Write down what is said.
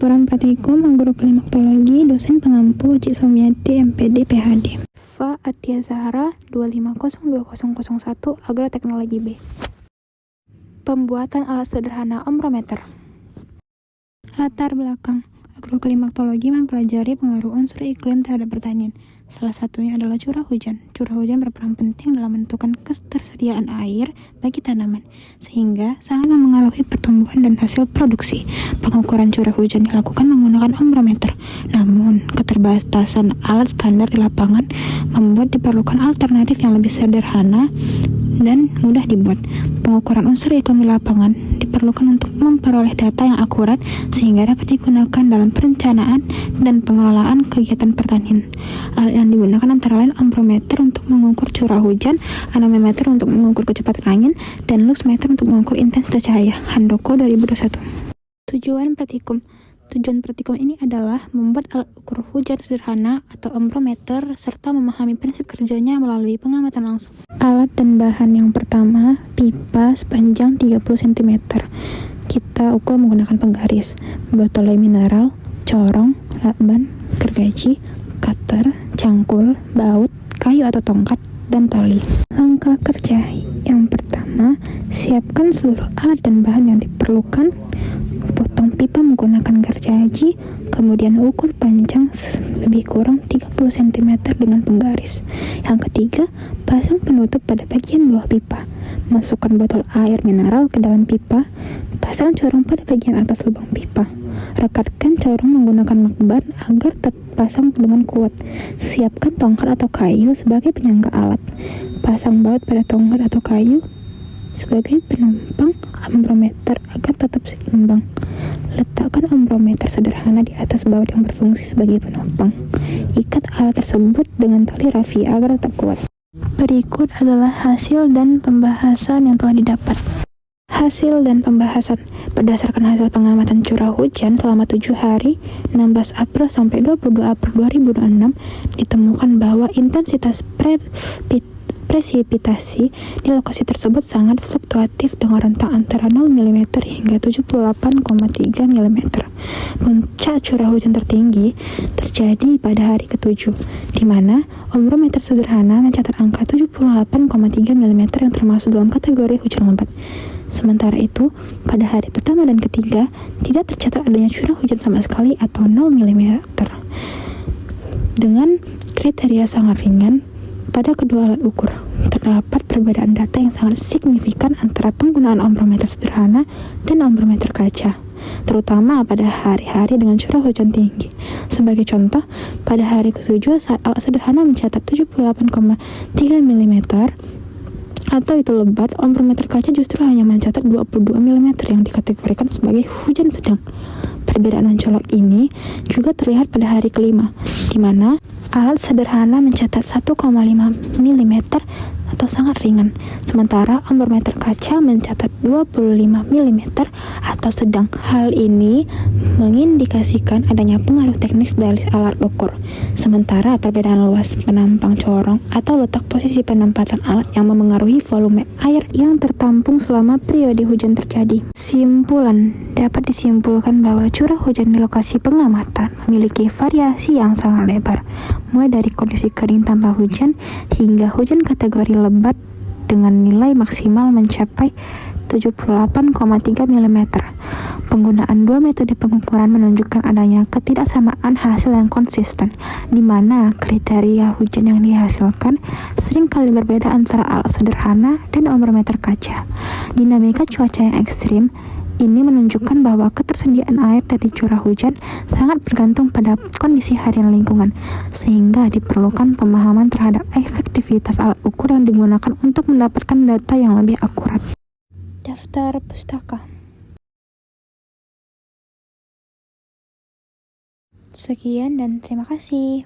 Laporan praktikum Guru Klimatologi, dosen pengampu Uji Sumiati, MPD, PhD. Fa Atia Zahra, 2502001, Agroteknologi B. Pembuatan alat sederhana ombrometer. Latar belakang. Agroklimatologi mempelajari pengaruh unsur iklim terhadap pertanian. Salah satunya adalah curah hujan. Curah hujan berperan penting dalam menentukan ketersediaan air bagi tanaman, sehingga sangat memengaruhi pertumbuhan dan hasil produksi. Pengukuran curah hujan dilakukan menggunakan ombrometer. Namun, keterbatasan alat standar di lapangan membuat diperlukan alternatif yang lebih sederhana dan mudah dibuat. Pengukuran unsur iklim di lapangan diperlukan untuk memperoleh data yang akurat sehingga dapat digunakan dalam perencanaan dan pengelolaan kegiatan pertanian. Alat yang digunakan antara lain ombrometer untuk mengukur curah hujan, anemometer untuk mengukur kecepatan angin, dan luxmeter untuk mengukur intensitas cahaya. Handoko 2021. Tujuan praktikum ini adalah membuat alat ukur hujan sederhana atau ombrometer serta memahami prinsip kerjanya melalui pengamatan langsung. Alat dan bahan yang pertama, pipa sepanjang 30 cm. Kita ukur menggunakan penggaris, botol mineral, corong, lakban, gergaji, cutter, cangkul, baut, kayu atau tongkat, dan tali. Langkah kerja yang pertama, siapkan seluruh alat dan bahan yang diperlukan. Potong pipa menggunakan gergaji, kemudian ukur panjang lebih kurang 30 cm dengan penggaris. Yang ketiga, pasang penutup pada bagian bawah pipa. Masukkan botol air mineral ke dalam pipa, pasang corong pada bagian atas lubang pipa. Rekatkan corong menggunakan lakban agar terpasang dengan kuat. Siapkan tongkat atau kayu sebagai penyangga alat. Pasang baut pada tongkat atau kayu sebagai penumpang ombrometer agar tetap seimbang. Letakkan ombrometer sederhana di atas baut yang berfungsi sebagai penumpang. Ikat alat tersebut dengan tali rafia agar tetap kuat. Berikut adalah hasil dan pembahasan yang telah didapat. Hasil dan pembahasan. Berdasarkan hasil pengamatan curah hujan selama 7 hari, 16 April sampai 22 April 2006, ditemukan bahwa intensitas presipitasi di lokasi tersebut sangat fluktuatif dengan rentang antara 0 mm hingga 78,3 mm. Puncak curah hujan tertinggi terjadi pada hari ke-7, di mana ombrometer sederhana mencatat angka 78,3 mm yang termasuk dalam kategori hujan lebat. Sementara itu, pada hari pertama dan ketiga tidak tercatat adanya curah hujan sama sekali atau 0 mm. Dengan kriteria sangat ringan, pada kedua alat ukur, terdapat perbedaan data yang sangat signifikan antara penggunaan ombrometer sederhana dan ombrometer kaca, terutama pada hari-hari dengan curah hujan tinggi. Sebagai contoh, pada hari ke-7 saat alat sederhana mencatat 78,3 mm atau itu lebat, ombrometer kaca justru hanya mencatat 22 mm yang dikategorikan sebagai hujan sedang. Perbedaan mencolok ini juga terlihat pada hari kelima, di mana alat sederhana mencatat 1,5 mm atau sangat ringan, sementara ombrometer kaca mencatat 25 mm atau sedang. Hal ini mengindikasikan adanya pengaruh teknis dari alat ukur. Sementara perbedaan luas penampang corong atau letak posisi penempatan alat yang memengaruhi volume air yang tertampung selama periode hujan terjadi. Simpulan. Dapat disimpulkan bahwa curah hujan di lokasi pengamatan memiliki variasi yang sangat lebar, mulai dari kondisi kering tanpa hujan hingga hujan kategori lebat dengan nilai maksimal mencapai 78,3 mm. Penggunaan dua metode pengukuran menunjukkan adanya ketidaksamaan hasil yang konsisten, di mana kriteria hujan yang dihasilkan seringkali berbeda antara alat sederhana dan ombrometer kaca. Dinamika cuaca yang ekstrim ini menunjukkan bahwa ketersediaan air dari curah hujan sangat bergantung pada kondisi harian lingkungan, sehingga diperlukan pemahaman terhadap efektivitas alat ukur yang digunakan untuk mendapatkan data yang lebih akurat. Daftar pustaka. Sekian dan terima kasih.